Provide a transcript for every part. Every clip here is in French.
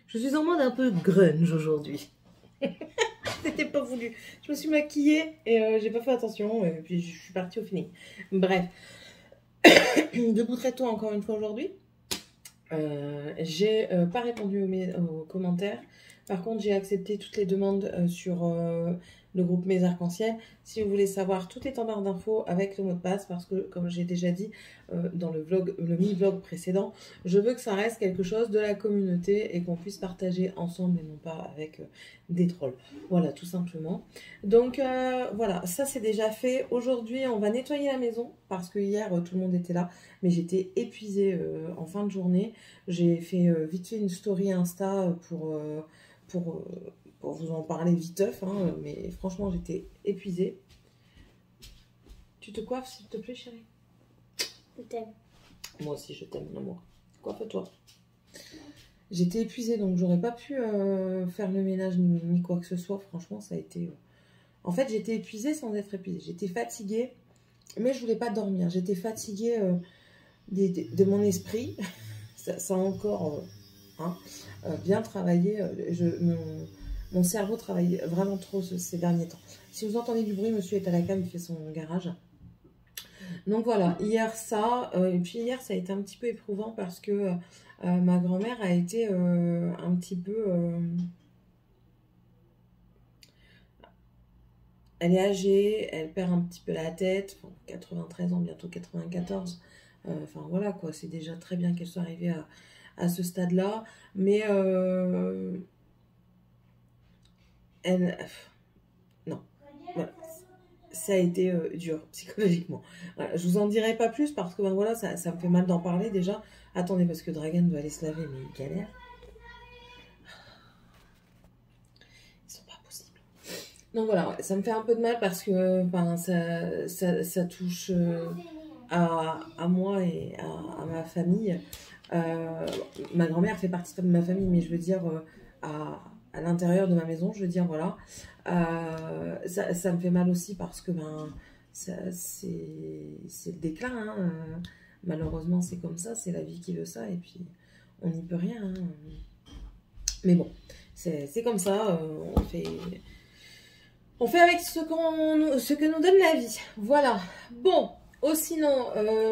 Je suis en mode un peu grunge aujourd'hui. C'était pas voulu. Je me suis maquillée et j'ai pas fait attention. Et puis je suis partie au feeling. Bref. Debout très tôt encore une fois aujourd'hui. J'ai pas répondu aux commentaires. Par contre, j'ai accepté toutes les demandes sur le groupe Mes Arcs-en-Ciel. Si vous voulez savoir, tout est en barre d'infos avec le mot de passe parce que, comme j'ai déjà dit dans le mini-vlog précédent, je veux que ça reste quelque chose de la communauté et qu'on puisse partager ensemble et non pas avec des trolls. Voilà, tout simplement. Donc, voilà, ça c'est déjà fait. Aujourd'hui, on va nettoyer la maison parce que hier, tout le monde était là. Mais j'étais épuisée en fin de journée. J'ai fait vite fait une story Insta pour vous en parler viteuf, hein, mais franchement, j'étais épuisée. Tu te coiffes, s'il te plaît, chérie? Je t'aime. Moi aussi, je t'aime, mon amour. Coiffe-toi. J'étais épuisée, donc j'aurais pas pu faire le ménage ni quoi que ce soit. Franchement, ça a été... En fait, j'étais épuisée sans être épuisée. J'étais fatiguée, mais je voulais pas dormir. J'étais fatiguée de mon esprit. Ça a encore bien travaillé. Mon cerveau travaille vraiment trop ces derniers temps. Si vous entendez du bruit, monsieur est à la cave, il fait son garage. Donc voilà, hier ça, et puis hier ça a été un petit peu éprouvant parce que ma grand-mère a été un petit peu... elle est âgée, elle perd un petit peu la tête, 93 ans, bientôt 94. Enfin voilà quoi, c'est déjà très bien qu'elle soit arrivée à ce stade-là. Mais non. Voilà. Ça a été dur psychologiquement. Voilà, je vous en dirai pas plus parce que ben voilà, ça me fait mal d'en parler déjà. Attendez, parce que Dragan doit aller se laver, mais il galère. Ils sont pas possibles. Donc voilà, ouais, ça me fait un peu de mal parce que ben, ça touche à moi et à ma famille. Ma grand-mère fait partie de ma famille, mais je veux dire à l'intérieur de ma maison, je veux dire, voilà. Ça me fait mal aussi parce que ben, c'est le déclin. Hein. Malheureusement, c'est comme ça, c'est la vie qui veut ça, et puis on n'y peut rien. Hein. Mais bon, c'est comme ça, on fait avec ce que nous donne la vie. Voilà. Bon, sinon,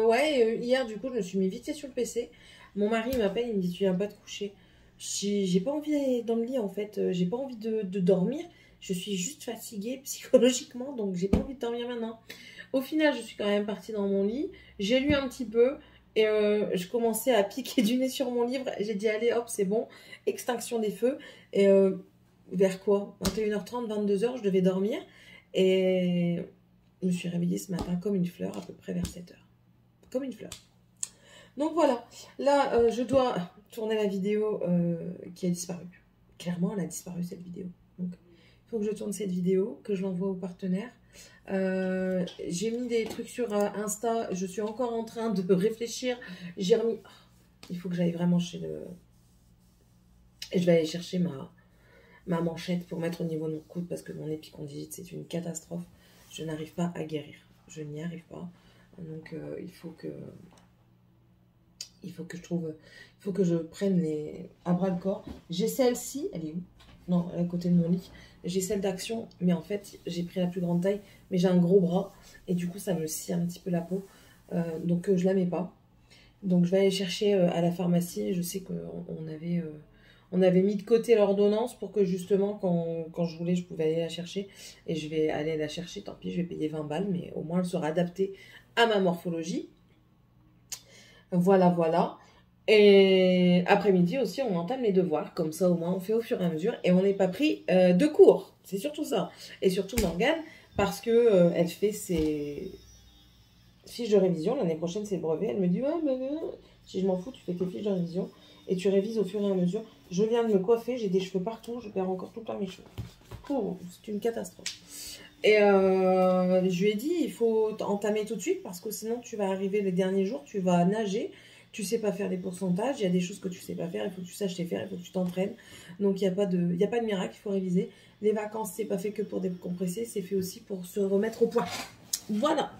ouais, hier, du coup, je me suis mis vite fait sur le PC. Mon mari m'appelle, il me dit, tu viens pas te coucher. J'ai pas envie d'aller dans le lit, en fait. J'ai pas envie de dormir. Je suis juste fatiguée psychologiquement, donc j'ai pas envie de dormir maintenant. Au final, je suis quand même partie dans mon lit. J'ai lu un petit peu et je commençais à piquer du nez sur mon livre. J'ai dit, allez, hop, c'est bon. Extinction des feux. Et vers quoi 21h30, 22h, je devais dormir. Et je me suis réveillée ce matin comme une fleur, à peu près vers 7h. Comme une fleur. Donc voilà. Là, je dois tourner la vidéo qui a disparu. Clairement, elle a disparu, cette vidéo. Donc, il faut que je tourne cette vidéo, que je l'envoie aux partenaires. J'ai mis des trucs sur Insta. Je suis encore en train de réfléchir. J'ai remis... il faut que j'aille vraiment chez le... Et je vais aller chercher ma manchette pour mettre au niveau de mon coude parce que mon épicondylite, c'est une catastrophe. Je n'arrive pas à guérir. Je n'y arrive pas. Donc, il faut que je trouve... Il faut que je prenne à bras le corps. J'ai celle-ci. Elle est où? Non, elle est à côté de mon lit. J'ai celle d'Action, mais en fait, j'ai pris la plus grande taille, mais j'ai un gros bras, et du coup, ça me scie un petit peu la peau, donc je la mets pas. Donc, je vais aller chercher à la pharmacie. Je sais on avait mis de côté l'ordonnance pour que, justement, quand je voulais, je pouvais aller la chercher, et je vais aller la chercher, tant pis, je vais payer 20 balles, mais au moins, elle sera adaptée à ma morphologie. Voilà, voilà. Et après-midi aussi, on entame les devoirs. Comme ça, au moins, on fait au fur et à mesure. Et on n'est pas pris de cours. C'est surtout ça. Et surtout Morgane, parce que elle fait ses fiches de révision. L'année prochaine, c'est le brevet. Elle me dit, ouais, mais si je m'en fous, tu fais tes fiches de révision. Et tu révises au fur et à mesure. Je viens de me coiffer. J'ai des cheveux partout. Je perds encore tout le temps mes cheveux. Oh, c'est une catastrophe. Et je lui ai dit, il faut entamer tout de suite. Parce que sinon, tu vas arriver les derniers jours. Tu vas nager. Tu sais pas faire des pourcentages, il y a des choses que tu sais pas faire, il faut que tu saches les faire, il faut que tu t'entraînes. Donc il n'y a pas de miracle, il faut réviser. Les vacances, c'est pas fait que pour décompresser, c'est fait aussi pour se remettre au point. Voilà.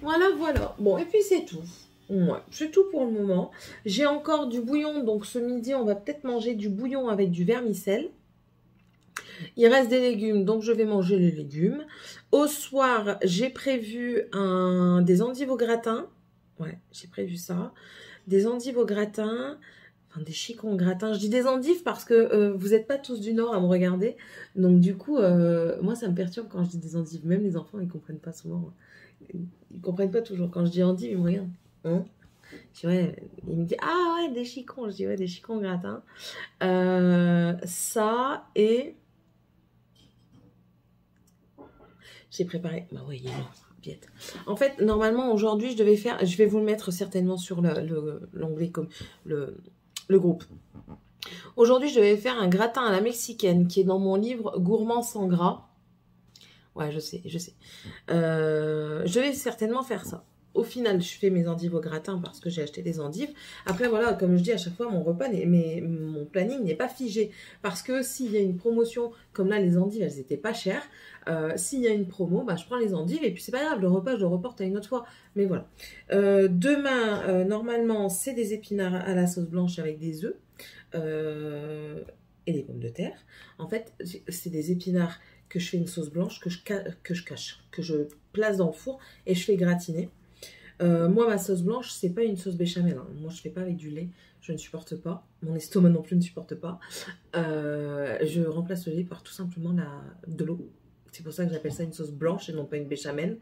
Voilà, voilà. Bon, et puis c'est tout. Ouais, c'est tout pour le moment. J'ai encore du bouillon, donc ce midi, on va peut-être manger du bouillon avec du vermicelle. Il reste des légumes, donc je vais manger les légumes. Au soir, j'ai prévu des endives au gratin. Ouais, j'ai prévu ça. Des endives au gratin, enfin des chicons au gratin. Je dis des endives parce que vous n'êtes pas tous du Nord à me regarder. Donc du coup, moi, ça me perturbe quand je dis des endives. Même les enfants, ils comprennent pas souvent. Ils comprennent pas toujours. Quand je dis endives, ils me regardent. Hein? Je dis, ouais, il me dit, ah ouais, des chicons. Je dis, ouais, des chicons au gratin. Ça et... J'ai préparé... Bah ouais, il est là. Biette. En fait, normalement, aujourd'hui, je vais vous le mettre certainement sur l'onglet comme le groupe. Aujourd'hui, je vais faire un gratin à la mexicaine qui est dans mon livre Gourmand sans gras. Ouais, je sais, je sais. Je vais certainement faire ça. Au final, je fais mes endives au gratin parce que j'ai acheté des endives. Après, voilà, comme je dis à chaque fois, mon planning n'est pas figé. Parce que s'il y a une promotion, comme là, les endives, elles n'étaient pas chères. S'il y a une promo, bah, je prends les endives et puis c'est pas grave, le repas, je le reporte à une autre fois. Mais voilà. Demain, normalement, c'est des épinards à la sauce blanche avec des œufs et des pommes de terre. En fait, c'est des épinards que je fais une sauce blanche, que je place dans le four et je fais gratiner. Moi, ma sauce blanche, c'est pas une sauce béchamel. Hein. Moi, je fais pas avec du lait. Je ne supporte pas. Mon estomac non plus ne supporte pas. Je remplace le lait par tout simplement de l'eau. C'est pour ça que j'appelle ça une sauce blanche et non pas une béchamel.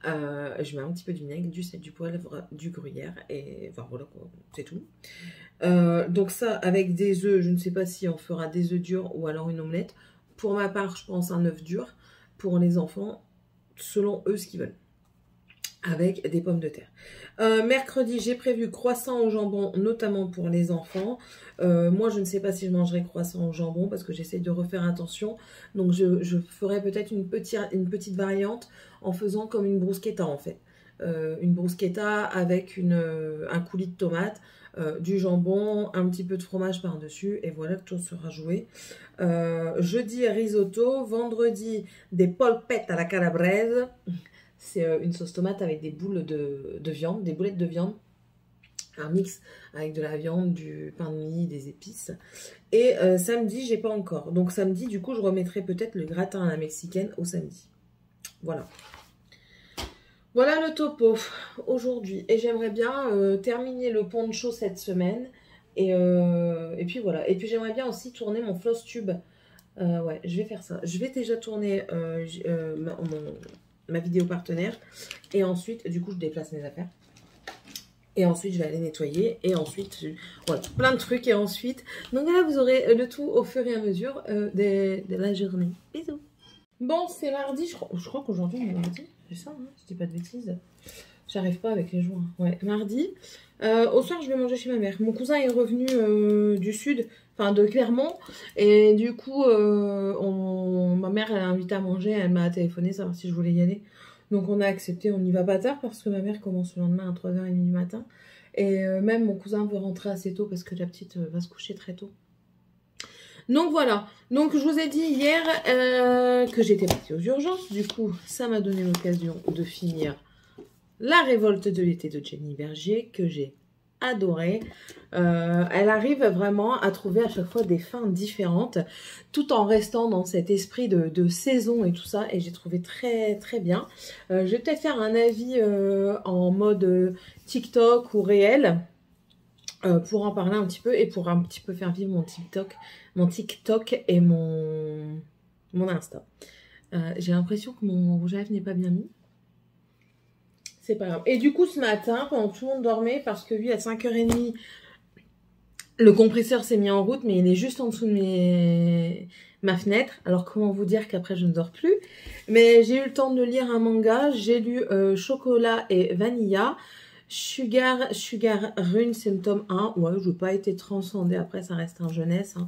Je mets un petit peu de vinaigre, du sel, du poivre, du gruyère et enfin voilà, c'est tout. Donc ça, avec des œufs, je ne sais pas si on fera des œufs durs ou alors une omelette. Pour ma part, je pense un œuf dur. Pour les enfants, selon eux ce qu'ils veulent. Avec des pommes de terre. Mercredi, j'ai prévu croissant au jambon, notamment pour les enfants. Moi, je ne sais pas si je mangerai croissant au jambon parce que j'essaie de refaire attention. Donc, je ferai peut-être une petite variante en faisant comme une bruschetta en fait. Une bruschetta avec un coulis de tomate, du jambon, un petit peu de fromage par-dessus et voilà, tout sera joué. Jeudi, risotto. Vendredi, des polpettes à la calabraise. C'est une sauce tomate avec des boules de viande, des boulettes de viande. Un mix avec de la viande, du pain de mie, des épices. Et samedi, j'ai pas encore. Donc samedi, du coup, je remettrai peut-être le gratin à la mexicaine au samedi. Voilà. Voilà le topo aujourd'hui. Et j'aimerais bien terminer le poncho cette semaine. Et puis voilà. Et puis j'aimerais bien aussi tourner mon floss tube. Ouais, je vais faire ça. Je vais déjà tourner ma vidéo partenaire et ensuite du coup je déplace mes affaires et ensuite je vais aller nettoyer et ensuite voilà, plein de trucs et ensuite donc là vous aurez le tout au fur et à mesure de la journée. Bisous. Bon, c'est mardi, je crois qu'aujourd'hui on est mardi, c'est ça, hein, je dis pas de bêtises, j'arrive pas avec les jours, ouais, mardi. Au soir je vais manger chez ma mère, mon cousin est revenu du sud, enfin de Clermont, et du coup ma mère elle a invité à manger, elle m'a téléphoné savoir si je voulais y aller, donc on a accepté, on n'y va pas tard parce que ma mère commence le lendemain à 3h30 du matin, et même mon cousin veut rentrer assez tôt parce que la petite va se coucher très tôt. Donc voilà, donc je vous ai dit hier que j'étais partie aux urgences, du coup ça m'a donné l'occasion de finir La révolte de l'été de Jenny Berger, que j'ai adoré. Elle arrive vraiment à trouver à chaque fois des fins différentes, tout en restant dans cet esprit de saison et tout ça, et j'ai trouvé très très bien. Je vais peut-être faire un avis en mode TikTok ou réel, pour en parler un petit peu, et pour un petit peu faire vivre mon TikTok et mon Insta. J'ai l'impression que mon rouge à lèvres n'est pas bien mis. C'est pas grave. Et du coup, ce matin, pendant que tout le monde dormait, parce que lui, à 5h30, le compresseur s'est mis en route, mais il est juste en dessous de ma fenêtre. Alors, comment vous dire qu'après, je ne dors plus. Mais j'ai eu le temps de lire un manga. J'ai lu Chocolat et Vanilla. Sugar Rune, c'est le tome 1. Ouais, je n'ai pas été transcendée. Après, ça reste un jeunesse. Hein.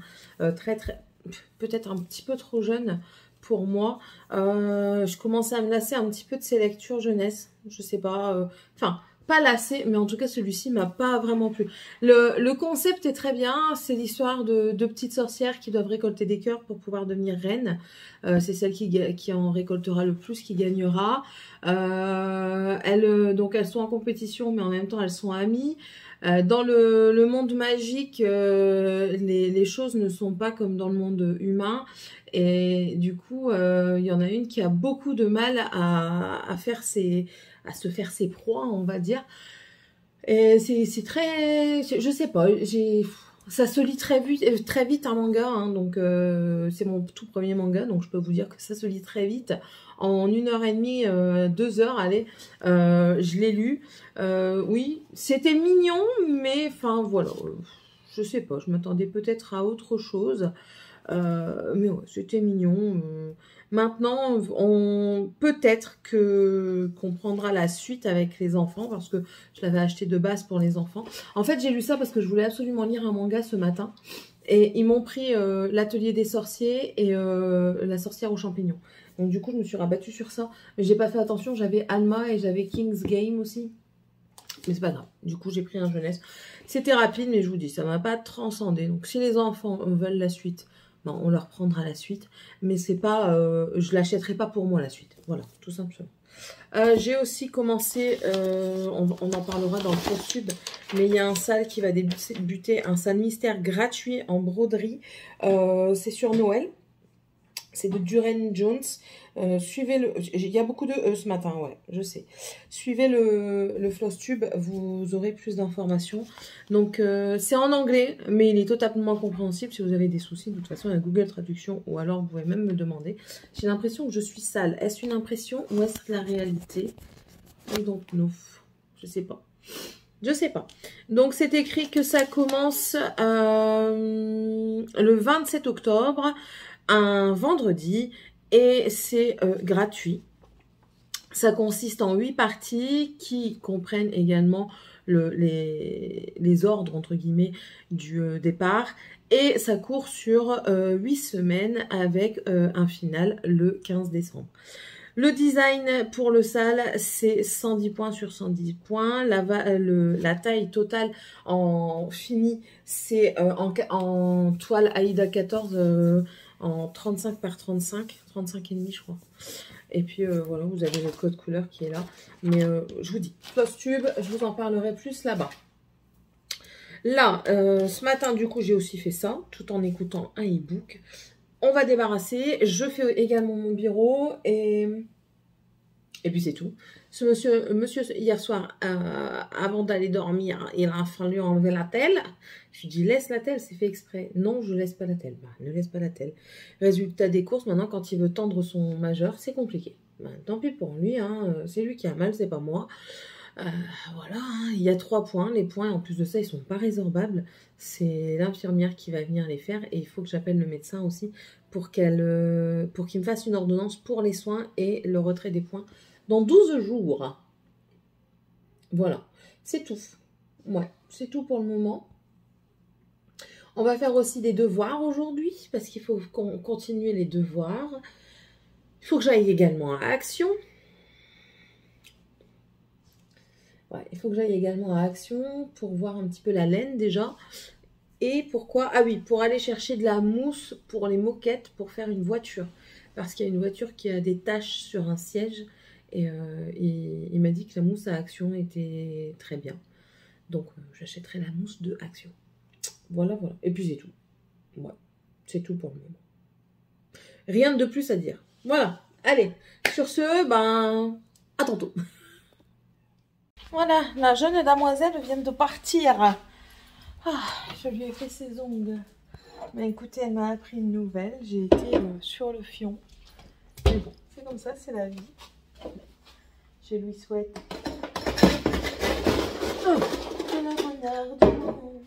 Peut-être un petit peu trop jeune pour moi. Je commençais à me lasser un petit peu de ces lectures jeunesse. Je sais pas. Enfin, pas lassé, mais en tout cas celui-ci m'a pas vraiment plu. Le concept est très bien, c'est l'histoire de deux petites sorcières qui doivent récolter des cœurs pour pouvoir devenir reine. C'est celle qui en récoltera le plus qui gagnera. Donc elles sont en compétition, mais en même temps elles sont amies. Dans le monde magique, les choses ne sont pas comme dans le monde humain. Et du coup, il y en a une qui a beaucoup de mal à se faire ses proies, on va dire. Et c'est très... Je sais pas, ça se lit très vite un manga, hein, donc c'est mon tout premier manga, donc je peux vous dire que ça se lit très vite. En 1h30, 2 heures, allez, je l'ai lu. Oui, c'était mignon, mais enfin voilà, je sais pas, je m'attendais peut-être à autre chose. Mais ouais, c'était mignon. Maintenant, peut-être qu'on prendra la suite avec les enfants, parce que je l'avais acheté de base pour les enfants. En fait, j'ai lu ça parce que je voulais absolument lire un manga ce matin. Et ils m'ont pris l'atelier des sorciers et la sorcière aux champignons. Donc du coup, je me suis rabattue sur ça. Mais j'ai pas fait attention, j'avais Alma et j'avais King's Game aussi. Mais c'est pas grave. Du coup, j'ai pris un jeunesse. C'était rapide, mais je vous dis, ça m'a pas transcendé. Donc si les enfants veulent la suite, non, on leur prendra la suite. Mais c'est pas, je l'achèterai pas pour moi la suite. Voilà, tout simplement. J'ai aussi commencé, on en parlera dans le PostSub, mais il y a un sale qui va débuter, un sale mystère gratuit en broderie. C'est sur Noël. C'est de Duran Jones. Suivez il y a beaucoup de ce matin, ouais, je sais. Suivez le FlossTube, vous aurez plus d'informations. Donc, c'est en anglais, mais il est totalement compréhensible. Si vous avez des soucis, de toute façon, il y a Google Traduction, ou alors vous pouvez même me demander. J'ai l'impression que je suis sale. Est-ce une impression ou est-ce la réalité? I don't know. Je sais pas. Je sais pas. Donc, c'est écrit que ça commence le 27 octobre, un vendredi, et c'est gratuit. Ça consiste en 8 parties qui comprennent également les ordres, entre guillemets, du départ. Et ça court sur 8 semaines avec un final le 15 décembre. Le design pour le sale, c'est 110 points sur 110 points. La taille totale en fini, c'est en toile Aïda 14 en 35 par 35, 35,5 je crois. Et puis voilà, vous avez le code couleur qui est là. Mais je vous dis, FlossTube, je vous en parlerai plus là-bas. Là, ce matin, du coup, j'ai aussi fait ça, tout en écoutant un e-book. On va débarrasser. Je fais également mon bureau et puis c'est tout. Ce monsieur hier soir, avant d'aller dormir, il a fallu enlever la telle. Je lui dis, laisse la telle, c'est fait exprès. Non, je laisse pas la telle. Bah, ne laisse pas la telle. Résultat des courses, maintenant, quand il veut tendre son majeur, c'est compliqué. Bah, tant pis pour lui, hein, c'est lui qui a mal, c'est pas moi. Voilà, hein, il y a 3 points. Les points, en plus de ça, ils sont pas résorbables. C'est l'infirmière qui va venir les faire. Et il faut que j'appelle le médecin aussi pour qu'il me fasse une ordonnance pour les soins et le retrait des points dans 12 jours. Voilà, c'est tout. Ouais, c'est tout pour le moment. On va faire aussi des devoirs aujourd'hui parce qu'il faut continuer les devoirs. Il faut que j'aille également à Action. Ouais, il faut que j'aille également à Action pour voir un petit peu la laine déjà. Et pourquoi? Ah oui, pour aller chercher de la mousse pour les moquettes pour faire une voiture. Parce qu'il y a une voiture qui a des taches sur un siège. Et il m'a dit que la mousse à Action était très bien. Donc, j'achèterai la mousse de Action. Voilà, voilà. Et puis, c'est tout. Ouais, c'est tout pour le moment. Rien de plus à dire. Voilà. Allez. Sur ce, ben, à tantôt. Voilà, la jeune damoiselle vient de partir. Ah, je lui ai fait ses ongles. Mais écoutez, elle m'a appris une nouvelle. J'ai été sur le fion. Mais bon, c'est comme ça, c'est la vie. Je lui souhaite que le bonheur du monde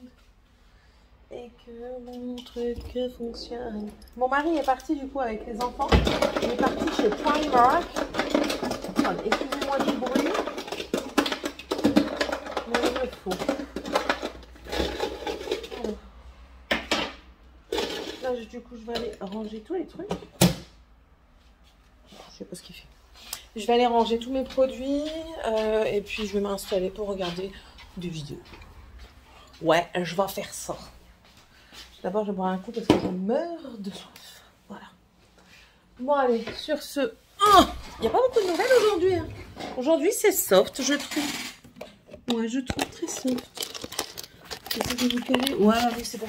et que mon truc fonctionne. Mon mari est parti du coup avec les enfants. Il est parti chez Primark. Excusez-moi du bruit. Mais il le faut. Alors. Là, du coup, je vais aller ranger tous les trucs. Je sais pas ce qu'il fait. Je vais aller ranger tous mes produits et puis je vais m'installer pour regarder des vidéos. Ouais, je vais faire ça. D'abord, je bois un coup parce que je meurs de soif. Voilà. Bon, allez, sur ce... Oh, il n'y a pas beaucoup de nouvelles aujourd'hui. Hein. Aujourd'hui, c'est soft, je trouve. Ouais, je trouve très soft. J'essaie de vous caler. Ouais, oui, c'est bon.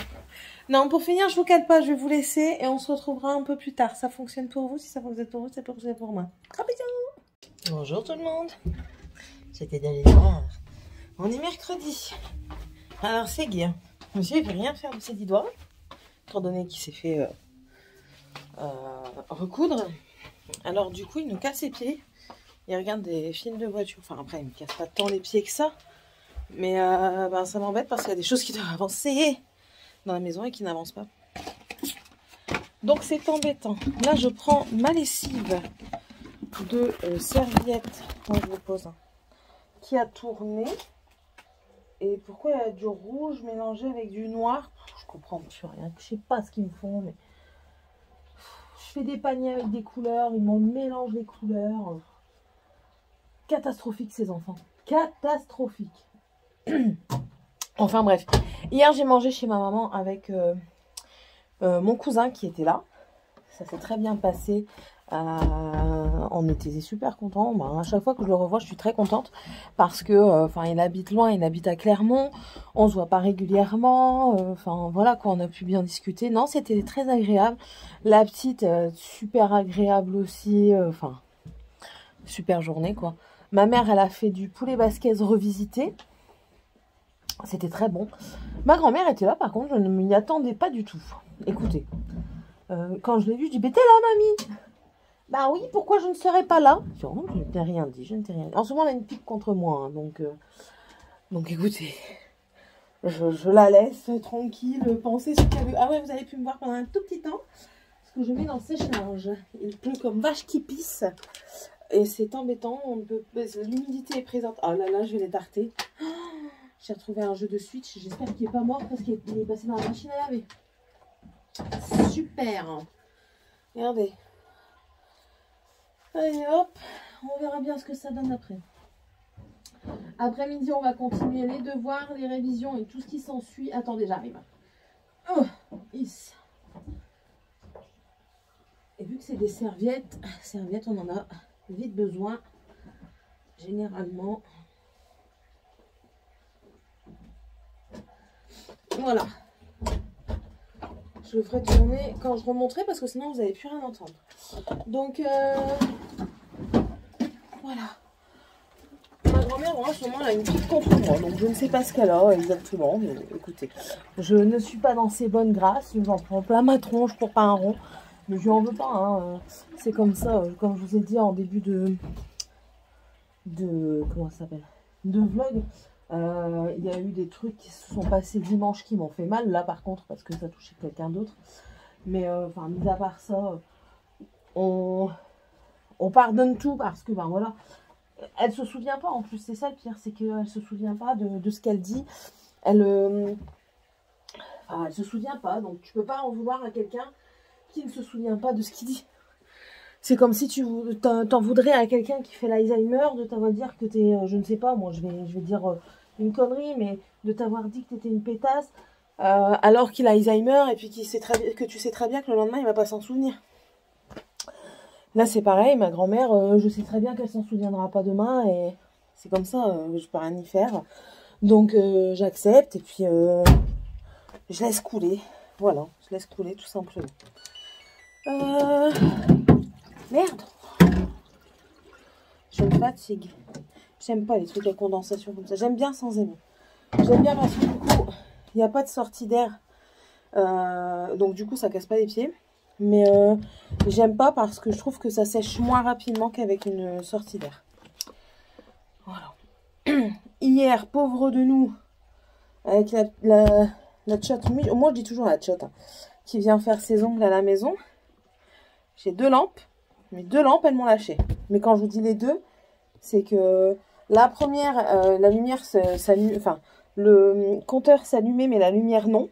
Non, pour finir, je vous cale pas, je vais vous laisser et on se retrouvera un peu plus tard. Ça fonctionne pour vous, si ça fonctionne pour vous, ça fonctionne pour moi. Gros bisous. Bonjour tout le monde. J'étais d'aller voir. On est mercredi. Alors, c'est Guy. Monsieur, il ne veut rien faire de ses 10 doigts, étant donné qu'il s'est fait recoudre. Alors, du coup, il nous casse les pieds. Il regarde des films de voiture. Enfin, après, il ne me casse pas tant les pieds que ça. Mais ben, ça m'embête parce qu'il y a des choses qui doivent avancer dans la maison et qui n'avancent pas. Donc, c'est embêtant. Là, je prends ma lessive de serviettes. Moi, je vous pose. Qui a tourné. Et pourquoi il y a du rouge mélangé avec du noir? Je comprends plus rien. Je sais pas ce qu'ils me font, mais... Je fais des paniers avec des couleurs, ils m'en mélangent les couleurs. Catastrophique ces enfants. Catastrophique. Enfin bref. Hier j'ai mangé chez ma maman avec mon cousin qui était là. Ça s'est très bien passé. On était super contents. Ben, à chaque fois que je le revois, je suis très contente parce que, enfin, il habite loin, il habite à Clermont. On se voit pas régulièrement. Enfin, voilà quoi, on a pu bien discuter. Non, c'était très agréable. La petite, super agréable aussi. Enfin, super journée quoi. Ma mère, elle a fait du poulet basquez revisité. C'était très bon. Ma grand-mère était là, par contre, je ne m'y attendais pas du tout. Écoutez, quand je l'ai vue, je dis, mais t'es là, mamie? Bah oui, pourquoi je ne serais pas là? Je ne t'ai rien dit, je ne t'ai rien dit. En ce moment, elle a une pique contre moi, hein, donc écoutez, je la laisse tranquille, penser ce qu'elle veut. Ah ouais, vous avez pu me voir pendant un tout petit temps, parce que je mets dans le sèche-linge. Il pleut comme vache qui pisse, et c'est embêtant, l'humidité est présente. Oh là là, je vais les tarter. Oh, j'ai retrouvé un jeu de Switch, j'espère qu'il n'est pas mort, parce qu'il est passé dans la machine à laver. Super. Regardez. Allez hop, on verra bien ce que ça donne après. Après-midi, on va continuer les devoirs, les révisions et tout ce qui s'ensuit. Attendez, j'arrive. Oh, yes. Et vu que c'est des serviettes, on en a vite besoin. Généralement. Voilà. Je le ferai tourner quand je remonterai parce que sinon vous n'allez plus rien entendre. Donc, voilà. Ma grand-mère, en ce moment, elle a une pique contre moi. Donc, je ne sais pas ce qu'elle a exactement. Mais écoutez, je ne suis pas dans ses bonnes grâces. J'en prends plein ma tronche pour pas un rond. Mais je lui en veux pas. Hein. C'est comme ça, comme je vous ai dit en début de comment ça s'appelle? De vlog. Il y a eu des trucs qui se sont passés dimanche qui m'ont fait mal. Là, par contre, parce que ça touchait quelqu'un d'autre. Mais, enfin, mis à part ça, on pardonne tout parce que, ben voilà, elle se souvient pas. En plus, c'est ça le pire, c'est qu'elle se souvient pas de ce qu'elle dit. Elle se souvient pas. Donc, tu peux pas en vouloir à quelqu'un qui ne se souvient pas de ce qu'il dit. C'est comme si tu t'en voudrais à quelqu'un qui fait l'Alzheimer de t'avoir dire que t'es, je ne sais pas, moi je vais dire une connerie, mais de t'avoir dit que t'étais une pétasse, alors qu'il a Alzheimer et puis que tu sais très bien que le lendemain il va pas s'en souvenir. Là c'est pareil, ma grand-mère, je sais très bien qu'elle s'en souviendra pas demain et c'est comme ça, je peux rien y faire. Donc j'accepte et puis je laisse couler. Voilà, je laisse couler tout simplement. Merde, je me fatigue. J'aime pas les trucs à condensation comme ça. J'aime bien sans aimer. J'aime bien parce que du coup, il n'y a pas de sortie d'air. Donc du coup, ça casse pas les pieds. Mais j'aime pas parce que je trouve que ça sèche moins rapidement qu'avec une sortie d'air. Voilà. Hier, pauvre de nous, avec la tchotte, moi je dis toujours la tchotte, hein, qui vient faire ses ongles à la maison. J'ai 2 lampes. Mes 2 lampes, elles m'ont lâché. Mais quand je vous dis les deux, c'est que la première, la lumière s'allume, enfin, le compteur s'allumait, mais la lumière non.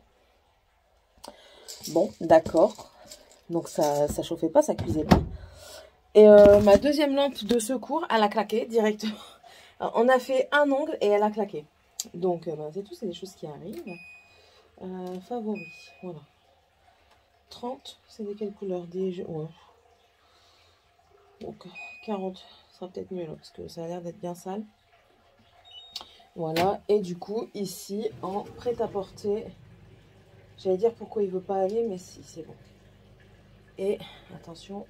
Bon, d'accord. Donc ça chauffait pas, ça cuisait pas. Et ma deuxième lampe de secours, elle a claqué directement. Alors, on a fait un ongle et elle a claqué. Donc, ben, c'est tout, c'est des choses qui arrivent. Favoris, voilà. 30, c'est de quelle couleur? Des... Ouais. Donc, 40, ça sera peut-être mieux là, parce que ça a l'air d'être bien sale. Voilà, et du coup, ici, en prêt-à-porter, j'allais dire pourquoi il veut pas aller, mais si, c'est bon. Et, attention,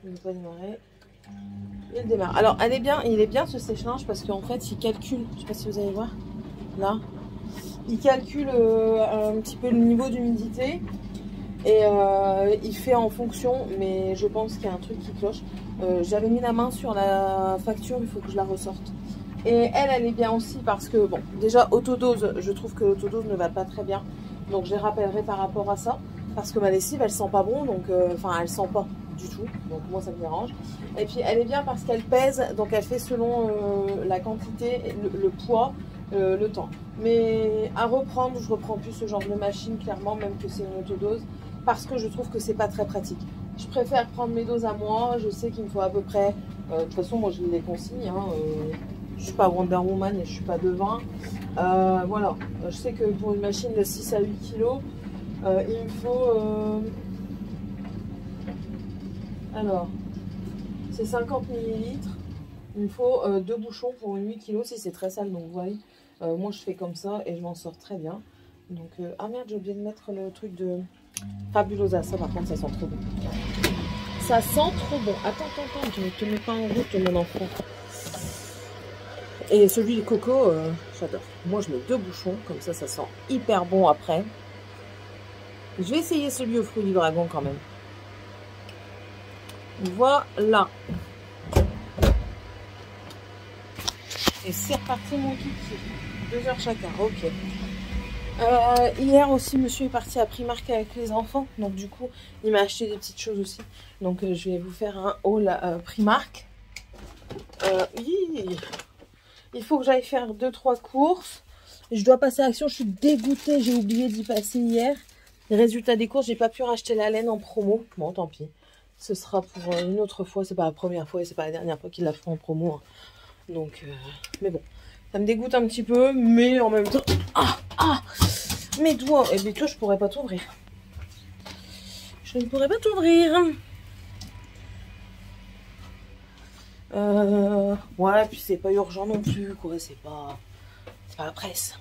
il ne veut pas démarrer. Il démarre. Alors, il est bien ce sèche-linge, parce qu'en fait, il calcule, je sais pas si vous allez voir, là, il calcule un petit peu le niveau d'humidité, et il fait en fonction, mais je pense qu'il y a un truc qui cloche. J'avais mis la main sur la facture, il faut que je la ressorte. Et elle est bien aussi parce que, bon, déjà, autodose, je trouve que l'autodose ne va pas très bien. Donc, je les rappellerai par rapport à ça. Parce que ma lessive, elle sent pas bon, donc, enfin, elle sent pas du tout. Donc, moi, ça me dérange. Et puis, elle est bien parce qu'elle pèse, donc elle fait selon la quantité, le poids, le temps. Mais à reprendre, je reprends plus ce genre de machine, clairement, même que c'est une autodose, parce que je trouve que c'est pas très pratique. Je préfère prendre mes doses à moi. Je sais qu'il me faut à peu près, de toute façon, moi, je les consigne, hein, je suis pas Wonder Woman et je suis pas devin. Voilà, je sais que pour une machine de 6 à 8 kg, il me faut... alors, c'est 50 ml. Il me faut 2 bouchons pour une 8 kg si c'est très sale. Donc, vous voyez, moi je fais comme ça et je m'en sors très bien. Donc, ah merde, j'ai oublié de mettre le truc de Fabulosa. Ça, par contre, ça sent trop bon. Ça sent trop bon. Attends, je ne te mets pas en route, mon enfant. Et celui de coco, j'adore. Moi, je mets 2 bouchons, comme ça sent hyper bon après. Je vais essayer celui au fruit du dragon quand même. Voilà. Et c'est reparti mon kiki. 2 heures chacun, ok. Hier aussi, monsieur est parti à Primark avec les enfants. Donc du coup, il m'a acheté des petites choses aussi. Donc je vais vous faire un haul Primark. Il faut que j'aille faire 2-3 courses. Je dois passer à l'action. Je suis dégoûtée. J'ai oublié d'y passer hier. Les résultats des courses, j'ai pas pu racheter la laine en promo. Bon, tant pis. Ce sera pour une autre fois. C'est pas la première fois et c'est pas la dernière fois qu'ils la font en promo. Hein. Donc, mais bon. Ça me dégoûte un petit peu. Mais en même temps... mes doigts. Et bien, toi, je pourrais pas t'ouvrir. Je ne pourrais pas t'ouvrir. Ouais, puis c'est pas urgent non plus, quoi. C'est pas la presse.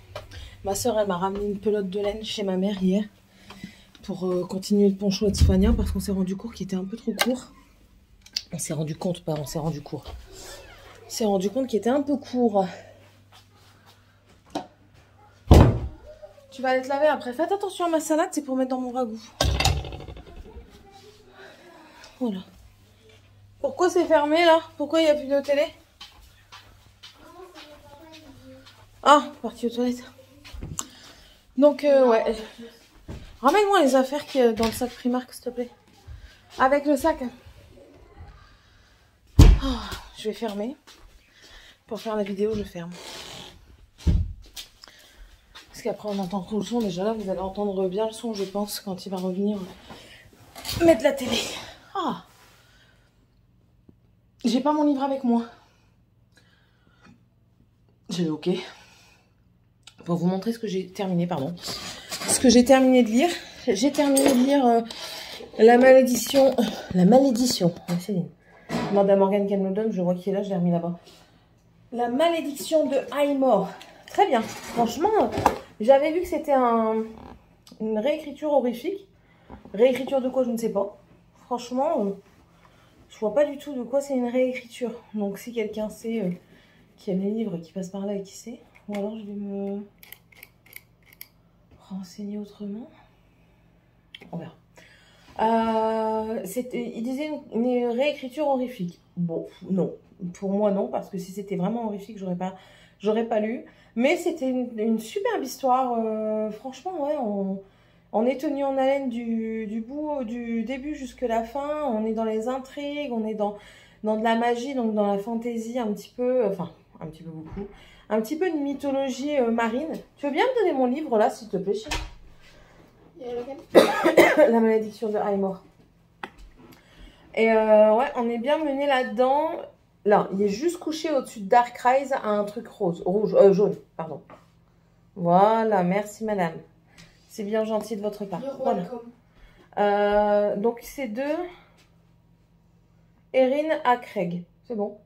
Ma soeur, elle m'a ramené une pelote de laine chez ma mère hier pour continuer le poncho à Tiffania parce qu'on s'est rendu compte qu'il était un peu trop court. On s'est rendu compte qu'il était un peu court. Tu vas aller te laver après. Faites attention à ma salade, c'est pour mettre dans mon ragoût. Voilà. Pourquoi c'est fermé là? Pourquoi il n'y a plus de télé? Ah, parti aux toilettes. Donc, ouais. Ramène-moi les affaires qui dans le sac Primark, s'il te plaît. Avec le sac. Oh, je vais fermer. Pour faire la vidéo, je ferme. Parce qu'après, on entend trop le son. Déjà là, vous allez entendre bien le son, je pense, quand il va revenir mettre la télé. Ah. J'ai pas mon livre avec moi. J'ai OK. Pour vous montrer ce que j'ai terminé, pardon. Ce que j'ai terminé de lire. J'ai terminé de lire La malédiction. La malédiction. Céline. Demande à Morgane qu'elle me le donne. Je vois qu'il est là, je l'ai remis là-bas. La malédiction de Highmore. Très bien. Franchement, j'avais vu que c'était une réécriture horrifique. Réécriture de quoi, je ne sais pas. Franchement, je vois pas du tout de quoi c'est une réécriture. Donc si quelqu'un sait qui aime les livres, qui passe par là et qui sait, ou alors je vais me renseigner autrement. On verra. Il disait une réécriture horrifique. Bon, non. Pour moi, non. Parce que si c'était vraiment horrifique, j'aurais pas lu. Mais c'était une superbe histoire. Franchement, ouais, on est tenu en haleine du début jusqu'à la fin. On est dans les intrigues, on est dans de la magie, donc dans la fantaisie un petit peu, enfin, un petit peu beaucoup. Un petit peu de mythologie marine. Tu veux bien me donner mon livre là, s'il te plaît, chérie? La malédiction de Highmore. Et ouais, on est bien mené là-dedans. Là, il est juste couché au-dessus de Dark Rise à un truc jaune, pardon. Voilà, merci madame. C'est bien gentil de votre part. Voilà. Donc c'est de Erin à Craig. C'est bon.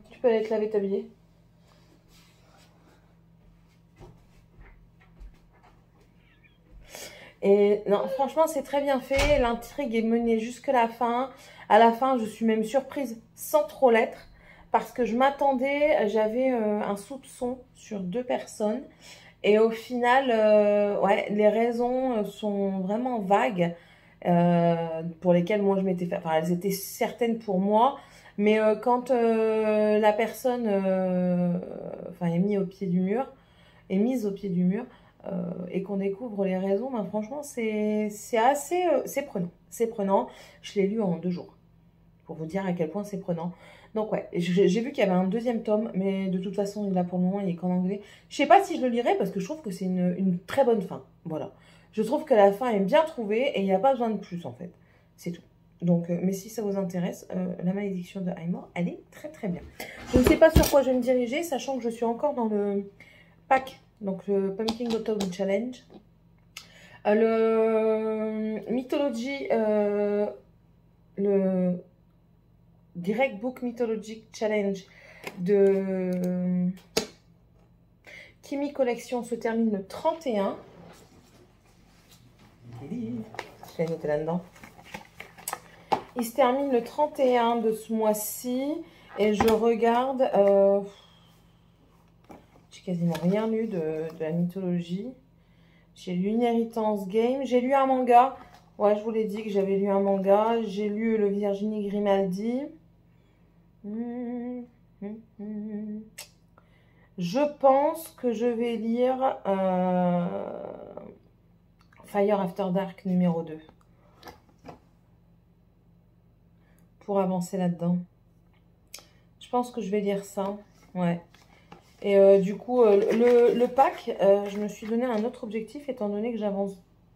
Tu peux aller te laver, t'habiller. Et non, franchement, c'est très bien fait. L'intrigue est menée jusque la fin. À la fin, je suis même surprise sans trop l'être. Parce que je m'attendais, j'avais un soupçon sur 2 personnes. Et au final, ouais, les raisons sont vraiment vagues. Pour lesquelles moi je m'étais fait. Enfin, elles étaient certaines pour moi. Mais quand la personne enfin, est mise au pied du mur, et qu'on découvre les raisons, ben franchement, c'est assez c'est prenant. C'est prenant. Je l'ai lu en 2 jours. Pour vous dire à quel point c'est prenant. Donc ouais, j'ai vu qu'il y avait un 2e tome, mais de toute façon, là pour le moment, il est qu'en anglais. Je sais pas si je le lirai parce que je trouve que c'est une très bonne fin. Voilà. Je trouve que la fin est bien trouvée et il n'y a pas besoin de plus en fait. C'est tout. Donc, mais si ça vous intéresse, La Malédiction de Highmore, elle est très très bien. Je ne sais pas sur quoi je vais me diriger, sachant que je suis encore dans le pack, donc le Pumpkin Autumn Challenge. Le Mythology, le Direct Book Mythologic Challenge de Kimi Collection se termine le 31. Je l'ai noté là-dedans. Il se termine le 31 de ce mois-ci. Et je regarde... j'ai quasiment rien lu de la mythologie. J'ai lu Inheritance Game. J'ai lu un manga. Ouais, je vous l'ai dit que j'avais lu un manga. J'ai lu le Virginie Grimaldi. Je pense que je vais lire Fire After Dark numéro 2. Pour avancer là-dedans. Je pense que je vais lire ça. Ouais. Et du coup, le pack, je me suis donné un autre objectif étant donné que j'avance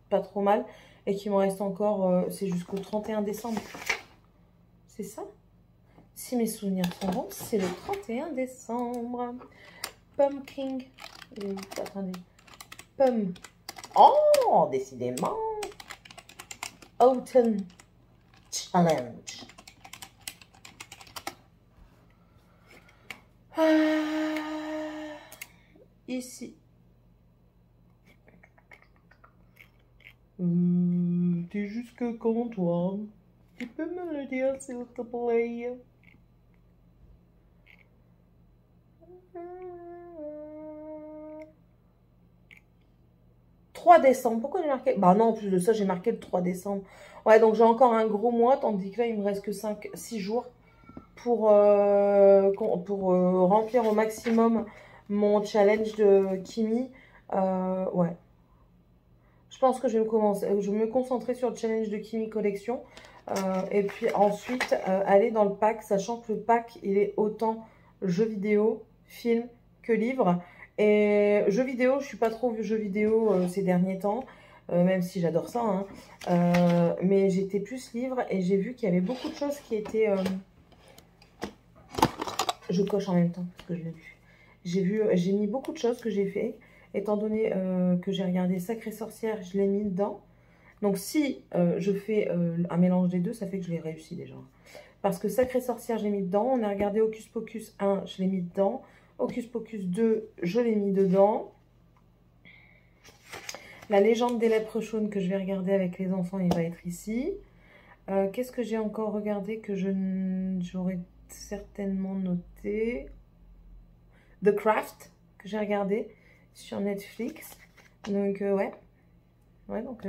pas trop mal et qu'il me reste encore, c'est jusqu'au 31 décembre. C'est ça? Si mes souvenirs sont bons, c'est le 31 décembre. Pumpkin. Attendez. Oh, décidément. Autumn Challenge. Ici. T'es jusque quand, toi? Tu peux me le dire, s'il te plaît? 3 décembre. Pourquoi j'ai marqué? Bah non, en plus de ça, j'ai marqué le 3 décembre. Ouais, donc j'ai encore un gros mois, tandis que là, il me reste que 6 jours pour remplir au maximum mon challenge de Kimi. Ouais. Je pense que je vais me concentrer sur le challenge de Kimi Collection. Et puis ensuite, aller dans le pack, sachant que le pack, il est autant jeux vidéo, film que livres. Et jeux vidéo, je suis pas trop jeux vidéo ces derniers temps, même si j'adore ça. Hein. Mais j'étais plus livre et j'ai vu qu'il y avait beaucoup de choses qui étaient... Je coche en même temps parce que je l'ai vu. J'ai mis beaucoup de choses que j'ai fait. Étant donné que j'ai regardé Sacrée Sorcière, je l'ai mis dedans. Donc si je fais un mélange des deux, ça fait que je l'ai réussi déjà. Parce que Sacrée Sorcière, je l'ai mis dedans. On a regardé Hocus Pocus 1, je l'ai mis dedans. Hocus Pocus 2, je l'ai mis dedans. La légende des lèpres chaunes que je vais regarder avec les enfants, il va être ici. Qu'est-ce que j'ai encore regardé que j'aurais certainement noté? The Craft, que j'ai regardé sur Netflix. Donc, ouais. Ouais, donc,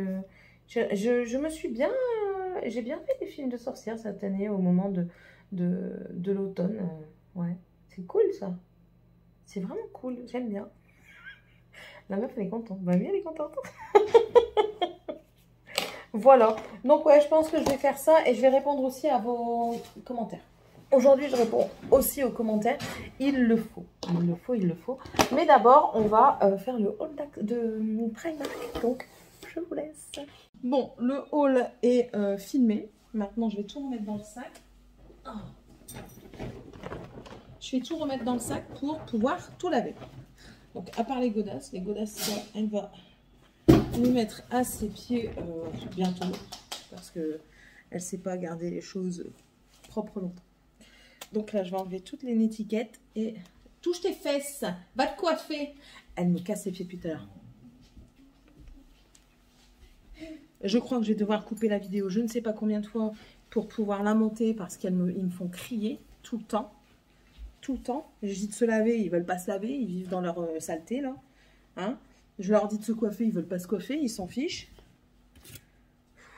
je me suis bien... j'ai bien fait des films de sorcières cette année au moment de l'automne. Ouais, c'est cool ça. C'est vraiment cool, j'aime bien. La meuf, elle est contente. Bah oui, elle est contente. Voilà. Donc, ouais, je pense que je vais faire ça et je vais répondre aussi à vos commentaires. Aujourd'hui, je réponds aussi aux commentaires. Il le faut. Il le faut, il le faut. Mais d'abord, on va faire le haul de Primark. Donc, je vous laisse. Bon, le haul est filmé. Maintenant, je vais tout remettre dans le sac. Oh. Je vais tout remettre dans le sac pour pouvoir tout laver. Donc, à part les godasses, ça, elle va les mettre à ses pieds bientôt. Parce qu'elle ne sait pas garder les choses propres longtemps. Donc là, je vais enlever toutes les étiquettes et touche tes fesses, va te coiffer. Elle me casse les pieds depuis tout à l'heure. Je crois que je vais devoir couper la vidéo, je ne sais pas combien de fois, pour pouvoir la monter parce qu'ils me font crier tout le temps. Tout le temps. Je dis de se laver, ils ne veulent pas se laver, ils vivent dans leur saleté là. Hein? Je leur dis de se coiffer, ils ne veulent pas se coiffer, ils s'en fichent.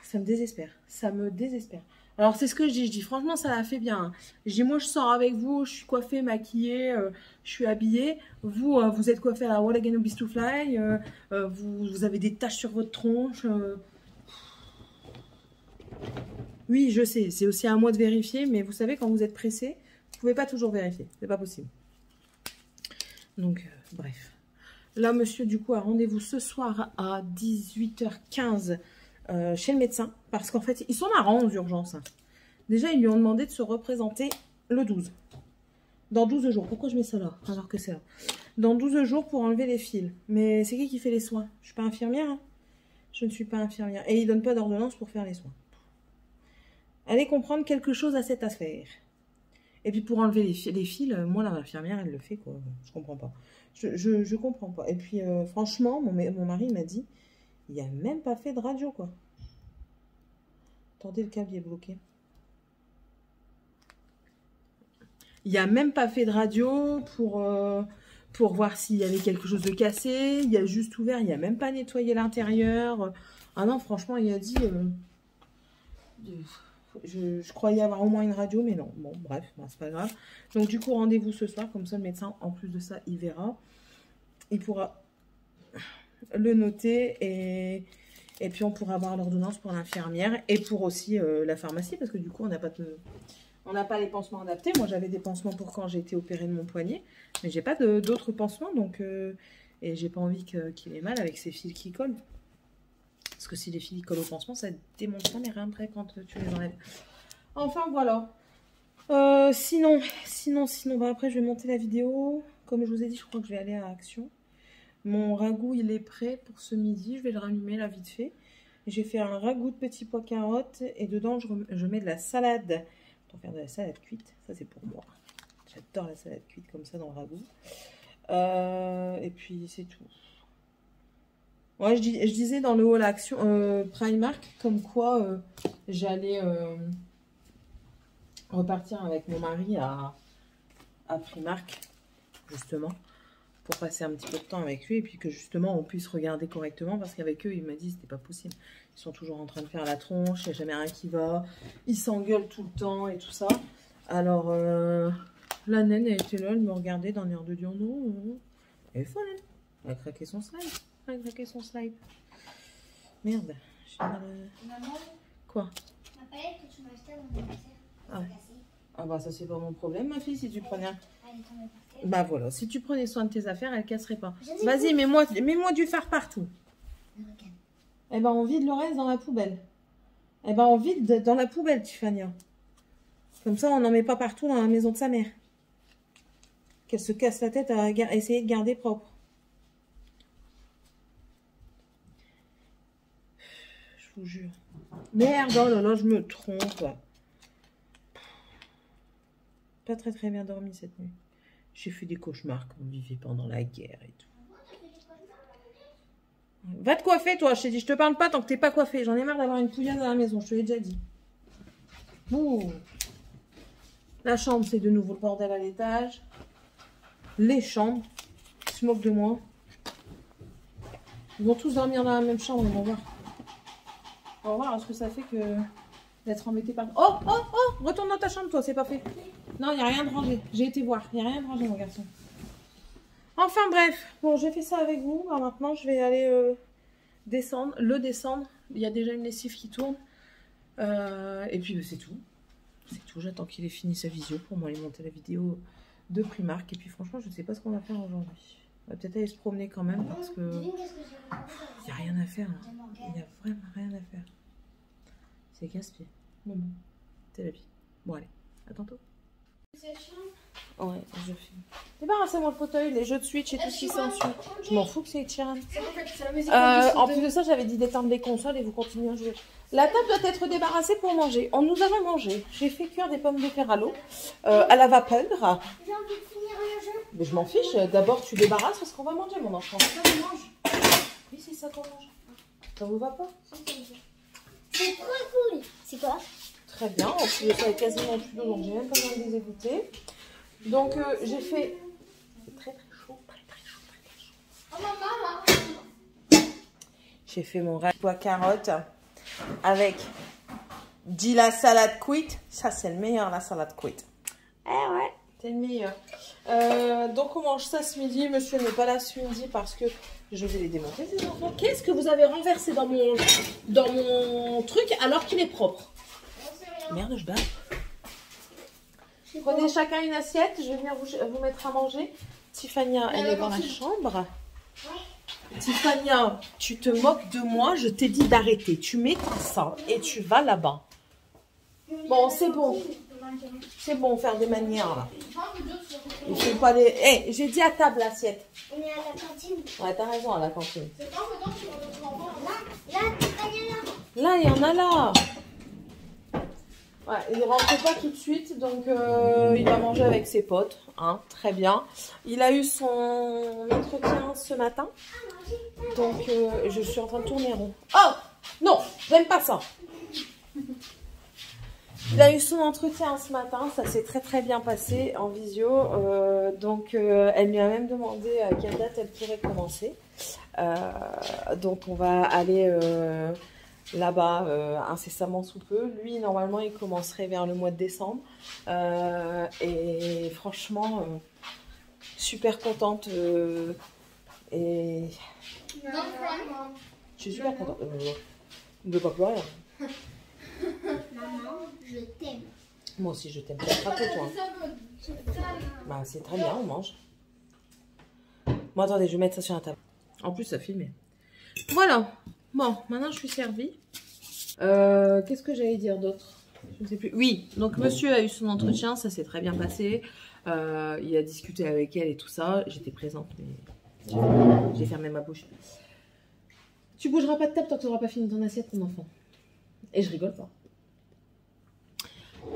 Ça me désespère, ça me désespère. Alors c'est ce que je dis franchement ça l'a fait bien. Je dis moi je sors avec vous, je suis coiffée, maquillée, je suis habillée. Vous, vous êtes coiffée à la What Again Beast to Fly, vous avez des taches sur votre tronche. Oui je sais, c'est aussi à moi de vérifier, mais vous savez quand vous êtes pressé, vous ne pouvez pas toujours vérifier, c'est pas possible. Donc bref. Là monsieur du coup a rendez-vous ce soir à 18h15. Chez le médecin, parce qu'en fait, ils sont marrants aux urgences. Hein. Déjà, ils lui ont demandé de se représenter le 12. Dans 12 jours. Pourquoi je mets ça là, alors que c'est là? Dans 12 jours pour enlever les fils. Mais c'est qui fait les soins? Je ne suis pas infirmière. Hein. Je ne suis pas infirmière. Et ils ne donnent pas d'ordonnance pour faire les soins. Allez comprendre quelque chose à cette affaire. Et puis pour enlever les fils, moi, l'infirmière, elle le fait, quoi. Je comprends pas. Je comprends pas. Et puis, franchement, mon mari m'a dit... Il n'y a même pas fait de radio, quoi. Attendez, le câble est bloqué. Il n'y a même pas fait de radio pour voir s'il y avait quelque chose de cassé. Il y a juste ouvert, il n'y a même pas nettoyé l'intérieur. Ah non, franchement, il a dit... je croyais avoir au moins une radio, mais non. Bon, bref, ben, c'est pas grave. Donc, du coup, rendez-vous ce soir. Comme ça, le médecin, en plus de ça, il verra. Il pourra... le noter et puis on pourra avoir l'ordonnance pour l'infirmière et pour aussi la pharmacie parce que du coup on n'a pas les pansements adaptés. Moi j'avais des pansements pour quand j'ai été opérée de mon poignet, mais j'ai pas d'autres pansements donc et j'ai pas envie qu'il ait mal avec ces fils qui collent parce que si les fils collent au pansement ça démonte pas mais rien après quand tu les enlèves. Enfin voilà. Sinon bah, après je vais monter la vidéo comme je vous ai dit. Je crois que je vais aller à Action. Mon ragoût, il est prêt pour ce midi. Je vais le rallumer là vite fait. J'ai fait un ragoût de petits pois carottes et dedans, je mets de la salade. On va faire de la salade cuite. Ça, c'est pour moi. J'adore la salade cuite comme ça dans le ragoût. Et puis, c'est tout. Ouais, je disais dans le haul Action Primark comme quoi j'allais repartir avec mon mari à Primark, justement. Pour passer un petit peu de temps avec lui et puis que justement on puisse regarder correctement parce qu'avec eux il m'a dit c'était pas possible, ils sont toujours en train de faire la tronche, il n'y a jamais rien qui va, ils s'engueulent tout le temps et tout ça. Alors la naine elle était là, elle me regardait d'un air de dire non, elle est folle elle a craqué son slide, merde. Maman, Quoi? ma palette que tu m'as achetée à mon anniversaire, Ah bah ça c'est pas mon problème ma fille si tu prenais. Elle est tombée par terre. Bah voilà, si tu prenais soin de tes affaires, elle casserait pas. Vas-y, mets-moi du fard partout. Eh ben on vide le reste dans la poubelle. Eh ben on vide dans la poubelle, Tiffania. Comme ça, on n'en met pas partout dans la maison de sa mère. Qu'elle se casse la tête à essayer de garder propre. Je vous jure. Merde, oh là là, je me trompe. Pas très bien dormi cette nuit. J'ai fait des cauchemars qu'on vivait pendant la guerre et tout. Va te coiffer, toi. Je t'ai dit, je te parle pas tant que t'es pas coiffé. J'en ai marre d'avoir une pouilleuse à la maison. Je te l'ai déjà dit. Ouh. La chambre, c'est de nouveau le bordel à l'étage. Les chambres. Ils se moquent de moi. Ils vont tous dormir dans la même chambre. Ils vont voir. On va voir ce que ça fait que d'être embêté par... Oh, oh, oh. Retourne dans ta chambre, toi. C'est pas fait. Non, il n'y a rien de rangé. J'ai été voir. Il n'y a rien de rangé, mon garçon. Enfin, bref. Bon, j'ai fait ça avec vous. Alors, maintenant, je vais aller descendre. Il y a déjà une lessive qui tourne. Et puis, c'est tout. C'est tout. J'attends qu'il ait fini sa visio pour m'aller monter la vidéo de Primark. Et puis, franchement, je ne sais pas ce qu'on va faire aujourd'hui. On va peut-être aller se promener quand même parce que... Il n'y a rien à faire. Il n'y a vraiment rien à faire. C'est casse-pied. Mais bon, c'est la vie. Bon, allez, à tantôt. Ouais, je filme. Débarrassez-moi le fauteuil, les jeux de Switch et tout ce qui s'ensuit. Je m'en fous que c'est Chiran. En plus de ça, j'avais dit d'éteindre les consoles et vous continuez à jouer. La table doit être débarrassée pour manger. Nous allons manger. J'ai fait cuire des pommes de terre à l'eau, à la vapeur. J'ai envie de finir le jeu. Mais je m'en fiche. D'abord, tu débarrasses parce qu'on va manger, mon enfant. Ça on mange. Oui, c'est ça qu'on mange. Ça vous va pas? C'est trop cool. C'est quoi? Très bien. En plus de ça, il y a quasiment plus d'eau, donc j'ai même pas besoin de les égoutter. Donc, j'ai fait... C'est très très chaud, très chaud. Oh maman. J'ai fait mon ragoût à carottes avec la salade cuite. Ça, c'est le meilleur, la salade cuite. Eh ouais, c'est le meilleur. Donc, on mange ça ce midi. Monsieur n'est pas là ce midi parce que je vais les démonter, ces enfants. Qu'est-ce que vous avez renversé dans mon truc alors qu'il est propre? Merde, je bats. Prenez chacun une assiette. Je vais venir vous mettre à manger. Tiffania, elle est dans la chambre. Tiffania, tu te moques de moi. Je t'ai dit d'arrêter. Tu mets ça et tu vas là-bas. Bon, c'est bon. C'est bon, faire des manières là. Il faut pas les... Hey, j'ai dit à table l'assiette. On est à la cantine. Ouais, t'as raison, à la cantine. Là, là. Là, il y en a là. Ouais, il ne rentre pas tout de suite, donc il va manger avec ses potes. Hein, très bien. Il a eu son entretien ce matin. Donc, je suis en train de tourner rond. Oh non, j'aime pas ça. Il a eu son entretien ce matin. Ça s'est très très bien passé en visio. Donc, elle lui a même demandé à quelle date elle pourrait commencer. Donc, on va aller... là-bas incessamment sous peu. Lui, normalement, il commencerait vers le mois de décembre. Et franchement, super contente. Et je suis super contente. Ne veux pas pleurer. Maman, je t'aime. Moi aussi, je t'aime. Attrape-toi. Bah, c'est très bien, on mange. Bon, attendez, je vais mettre ça sur la table. En plus, ça filme. Voilà. Bon, maintenant je suis servie. Qu'est-ce que j'allais dire d'autre? Je ne sais plus. Oui, donc monsieur a eu son entretien, ça s'est très bien passé. Il a discuté avec elle et tout ça. J'étais présente, mais j'ai fermé ma bouche. Tu bougeras pas de table tant que tu n'auras pas fini ton assiette, mon enfant. Et je rigole pas.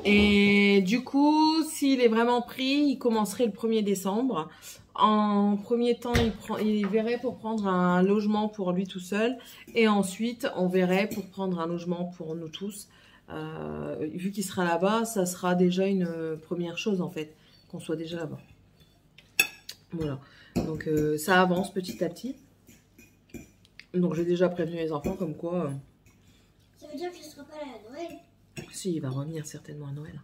Et du coup, s'il est vraiment pris, il commencerait le 1er décembre. En premier temps, il verrait pour prendre un logement pour lui tout seul. Et ensuite, on verrait pour prendre un logement pour nous tous. Vu qu'il sera là-bas, ça sera déjà une première chose en fait, qu'on soit déjà là-bas. Voilà. Donc ça avance petit à petit. Donc j'ai déjà prévenu les enfants comme quoi... Ça veut dire que je ne serai pas là à Noël. Si, il va revenir certainement à Noël.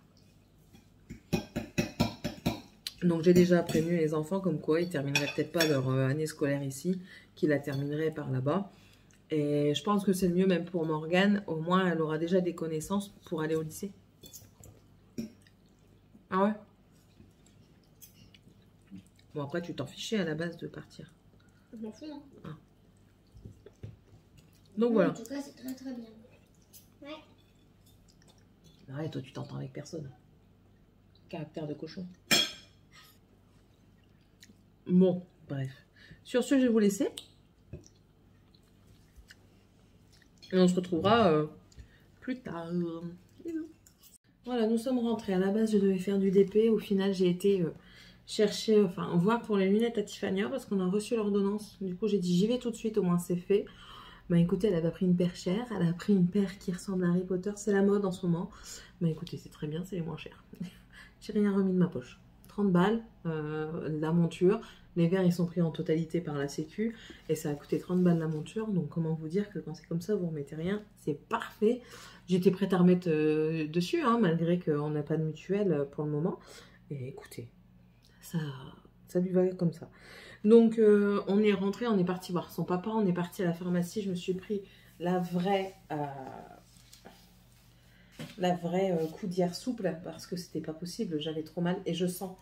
Donc j'ai déjà prévenu les enfants comme quoi ils termineraient peut-être pas leur année scolaire ici, qu'ils la termineraient par là-bas. Et je pense que c'est le mieux même pour Morgane, au moins elle aura déjà des connaissances pour aller au lycée. Ah ouais? Bon après tu t'en fichais à la base de partir. Je m'en fous, hein. Ah. Donc voilà. En tout cas, c'est très très bien. Ouais. Ouais, toi tu t'entends avec personne. Caractère de cochon. Bon, bref. Sur ce, je vais vous laisser. Et on se retrouvera plus tard. Voilà, nous sommes rentrés. À la base, je devais faire du DP. Au final, j'ai été chercher, enfin, voir pour les lunettes à Tiffania parce qu'on a reçu l'ordonnance. Du coup, j'ai dit, j'y vais tout de suite, au moins c'est fait. Bah écoutez, elle avait pris une paire chère. Elle a pris une paire qui ressemble à Harry Potter. C'est la mode en ce moment. Bah écoutez, c'est très bien, c'est les moins chers. J'ai rien remis de ma poche. 30 balles, la monture. Les verres, ils sont pris en totalité par la sécu. Et ça a coûté 30 balles la monture. Donc, comment vous dire que quand c'est comme ça, vous ne remettez rien. C'est parfait. J'étais prête à remettre dessus, hein, malgré qu'on n'a pas de mutuelle pour le moment. Et écoutez, ça lui va comme ça. Donc, on est rentré, on est parti voir son papa. On est parti à la pharmacie. Je me suis pris la vraie coudière souple parce que c'était pas possible, j'avais trop mal et je sens.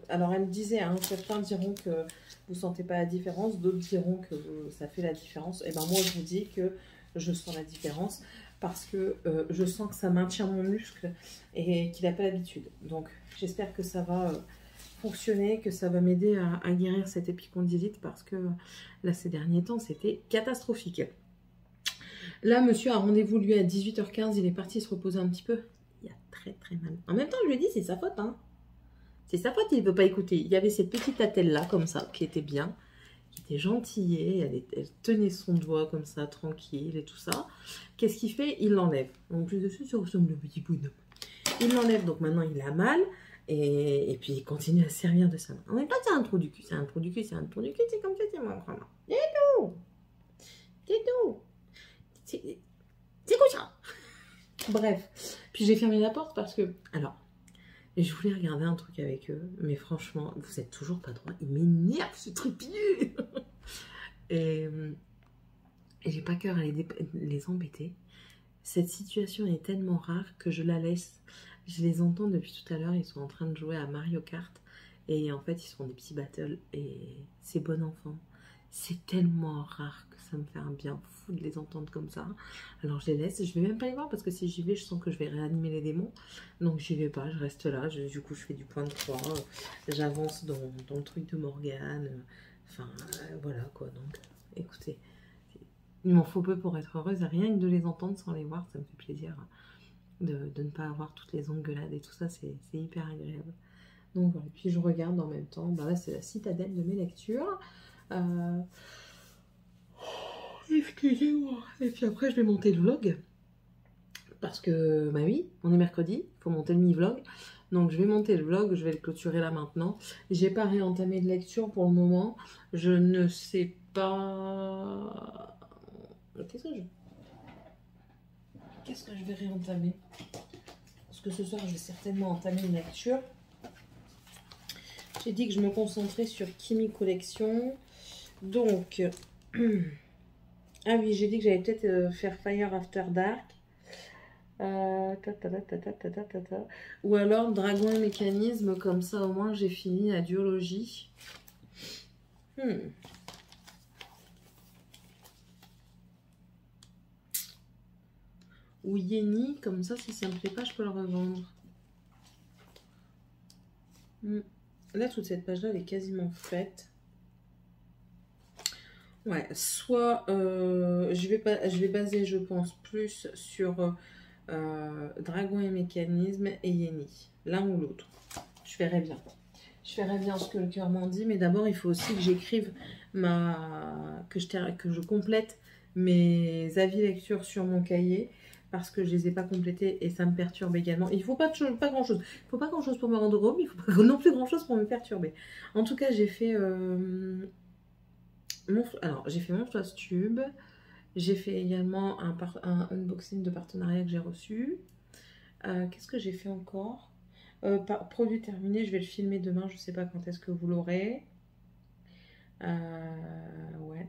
Alors elle me disait, hein, certains diront que vous sentez pas la différence, d'autres diront que ça fait la différence. Et ben moi je vous dis que je sens la différence parce que je sens que ça maintient mon muscle et qu'il n'a pas l'habitude. Donc j'espère que ça va fonctionner, que ça va m'aider à guérir cette épicondylite parce que là ces derniers temps c'était catastrophique. Là monsieur a rendez-vous lui à 18h15, il est parti se reposer un petit peu. Il a très mal. En même temps je lui ai dit c'est sa faute hein. C'est sa faute, il ne veut pas écouter. Il y avait cette petite attelle là comme ça qui était bien. Qui était gentillée, elle tenait son doigt comme ça, tranquille et tout ça. Qu'est-ce qu'il fait? Il l'enlève. En plus de ça, ça ressemble à un petit bonhomme. Il l'enlève, donc maintenant il a mal, et puis il continue à servir de sa main. En même temps, c'est un trou du cul, c'est un trou du cul, c'est un trou du cul, c'est comme ça, c'est moi, vraiment. C'est tout! C'est tout! C'est quoi ça? Bref, puis j'ai fermé la porte parce que, alors, je voulais regarder un truc avec eux, mais franchement, vous êtes toujours pas droit. Il m'énerve ce trépied. Et j'ai pas cœur à les embêter. Cette situation est tellement rare que je la laisse. Je les entends depuis tout à l'heure. Ils sont en train de jouer à Mario Kart. Et en fait, ils font des petits battles. Et c'est bon enfant. C'est tellement rare que ça me fait un bien fou de les entendre comme ça. Alors je les laisse. Je vais même pas les voir parce que si j'y vais, je sens que je vais réanimer les démons. Donc j'y vais pas. Je reste là. Du coup, je fais du point de croix. J'avance dans le truc de Morgane. Enfin, voilà quoi. Donc, écoutez. Il m'en faut peu pour être heureuse. Rien que de les entendre sans les voir, ça me fait plaisir. De ne pas avoir toutes les engueulades et tout ça. C'est hyper agréable. Donc voilà. Puis je regarde en même temps. Bah là, c'est la citadelle de mes lectures. Excusez-moi. Et puis après, je vais monter le vlog. Parce que, bah oui, on est mercredi. Il faut monter le mi-vlog. Donc, je vais monter le vlog. Je vais le clôturer là maintenant. J'ai pas réentamé de lecture pour le moment. Je ne sais pas... Qu'est-ce que je vais réentamer? Parce que ce soir, je vais certainement entamer une lecture. J'ai dit que je me concentrais sur Kimi Collection. Donc, ah oui, j'ai dit que j'allais peut-être faire Fire After Dark. Ou alors Dragon et Mécanisme, comme ça au moins j'ai fini la duologie. Ou Yeni, comme ça si ça me plaît pas, je peux le revendre. Là, toute cette page-là, elle est quasiment faite. Ouais, soit je vais baser, je pense, plus sur Dragon et Mécanisme et Yeni. L'un ou l'autre. Je verrai bien. Je verrai bien ce que le cœur m'en dit. Mais d'abord, il faut aussi que j'écrive que je complète mes avis lecture sur mon cahier. Parce que je les ai pas complétés et ça me perturbe également. Il faut pas grand chose. Il faut pas grand chose pour me rendre heureux, mais il faut pas non plus grand chose pour me perturber. En tout cas, j'ai fait j'ai fait mon Floss Tube. J'ai fait également un unboxing de partenariat que j'ai reçu. Qu'est-ce que j'ai fait encore? Produit terminé, je vais le filmer demain. Je sais pas quand est-ce que vous l'aurez. Ouais.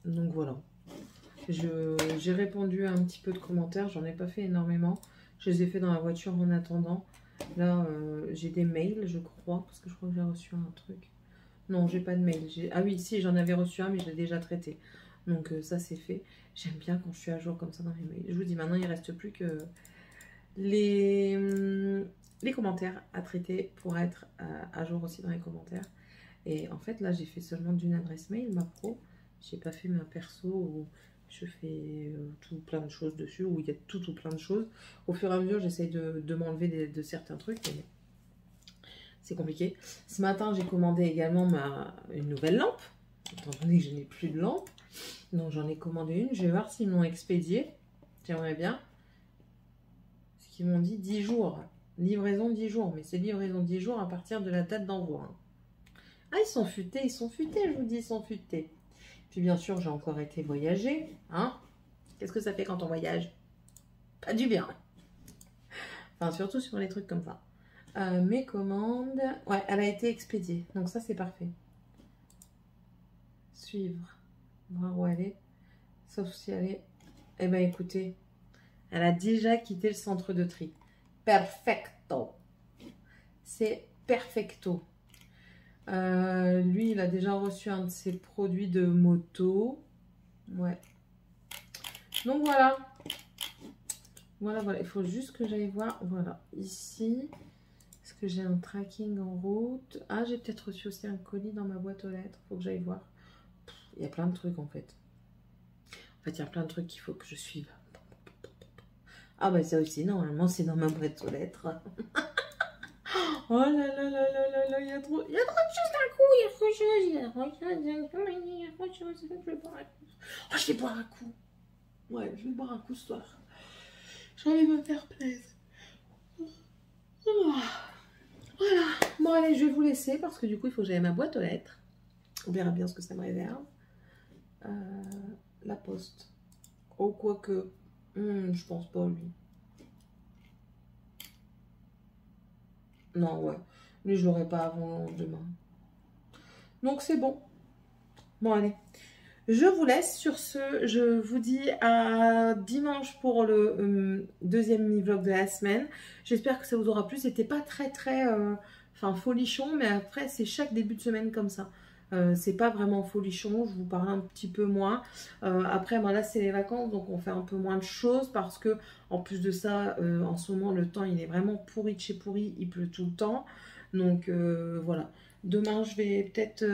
Donc voilà. J'ai répondu à un petit peu de commentaires. J'en ai pas fait énormément. Je les ai fait dans la voiture en attendant. Là, j'ai des mails, je crois. Parce que je crois que j'ai reçu un truc. Non, j'ai pas de mail. Ah oui, si, j'en avais reçu un, mais je l'ai déjà traité. Donc ça, c'est fait. J'aime bien quand je suis à jour comme ça dans les mails. Je vous dis, maintenant, il ne reste plus que les commentaires à traiter pour être à jour aussi dans les commentaires. Et en fait, là, j'ai fait seulement d'une adresse mail, ma pro. J'ai pas fait ma perso où je fais tout plein de choses dessus, où il y a tout plein de choses. Au fur et à mesure, j'essaye de m'enlever de certains trucs, mais c'est compliqué. Ce matin, j'ai commandé également une nouvelle lampe, étant donné que je n'ai plus de lampe. Donc, j'en ai commandé une. Je vais voir s'ils m'ont expédié. J'aimerais bien. Ce qu'ils m'ont dit, 10 jours. Livraison 10 jours. Mais c'est livraison 10 jours à partir de la date d'envoi. Ah, ils sont futés, je vous dis, ils sont futés. Puis, bien sûr, j'ai encore été voyager. Hein? Qu'est-ce que ça fait quand on voyage? Pas du bien. Enfin, surtout sur les trucs comme ça. Mes commandes. Ouais, elle a été expédiée. Donc ça, c'est parfait. Suivre. Voir où elle est. Sauf si elle est... Eh ben, écoutez. Elle a déjà quitté le centre de tri. Perfecto. C'est perfecto. Lui, il a déjà reçu un de ses produits de moto. Ouais. Donc voilà. Voilà. Il faut juste que j'aille voir. Voilà. Ici. Est-ce que j'ai un tracking en route? Ah, j'ai peut-être reçu aussi un colis dans ma boîte aux lettres. Il faut que j'aille voir. Il y a plein de trucs en fait. En fait, il y a plein de trucs qu'il faut que je suive. Ah bah ça aussi, normalement, c'est dans ma boîte aux lettres. Oh là là là là là là, il y a trop de choses d'un coup, il y a trop de choses, il y a trop de choses. Je vais boire un coup. Oh, je vais boire un coup. Ouais, je vais boire un coup ce soir. J'ai envie de me faire plaisir. Oh. Voilà. Bon, allez, je vais vous laisser parce que du coup, il faut que j'aille à ma boîte aux lettres. On verra bien ce que ça me réserve. La poste. Oh, quoique. Je pense pas, lui. Non, ouais. Lui, je l'aurai pas avant demain. Donc, c'est bon. Bon, allez. Je vous laisse sur ce. Je vous dis à dimanche pour le deuxième mini-vlog de la semaine. J'espère que ça vous aura plu. C'était pas très folichon, mais après, c'est chaque début de semaine comme ça. C'est pas vraiment folichon, je vous parle un petit peu moins. Après, ben là, c'est les vacances, donc on fait un peu moins de choses parce que, en plus de ça, en ce moment, le temps, il est vraiment pourri de chez pourri, il pleut tout le temps. Donc, voilà. Demain, je vais peut-être...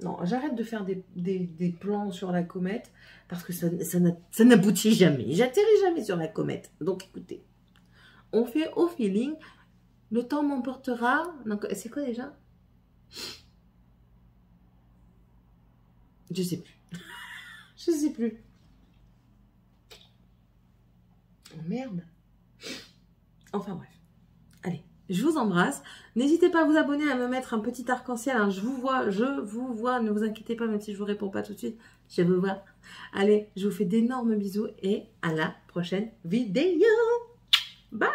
Non, j'arrête de faire des plans sur la comète parce que ça n'aboutit jamais. J'atterris jamais sur la comète. Donc, écoutez, on fait au feeling. Le temps m'emportera. Donc, c'est quoi déjà? Je sais plus. Je sais plus. Oh merde. Enfin bref. Allez, je vous embrasse. N'hésitez pas à vous abonner, à me mettre un petit arc-en-ciel. Hein. Je vous vois. Ne vous inquiétez pas, même si je vous réponds pas tout de suite. Je vous vois. Allez, je vous fais d'énormes bisous et à la prochaine vidéo. Bye.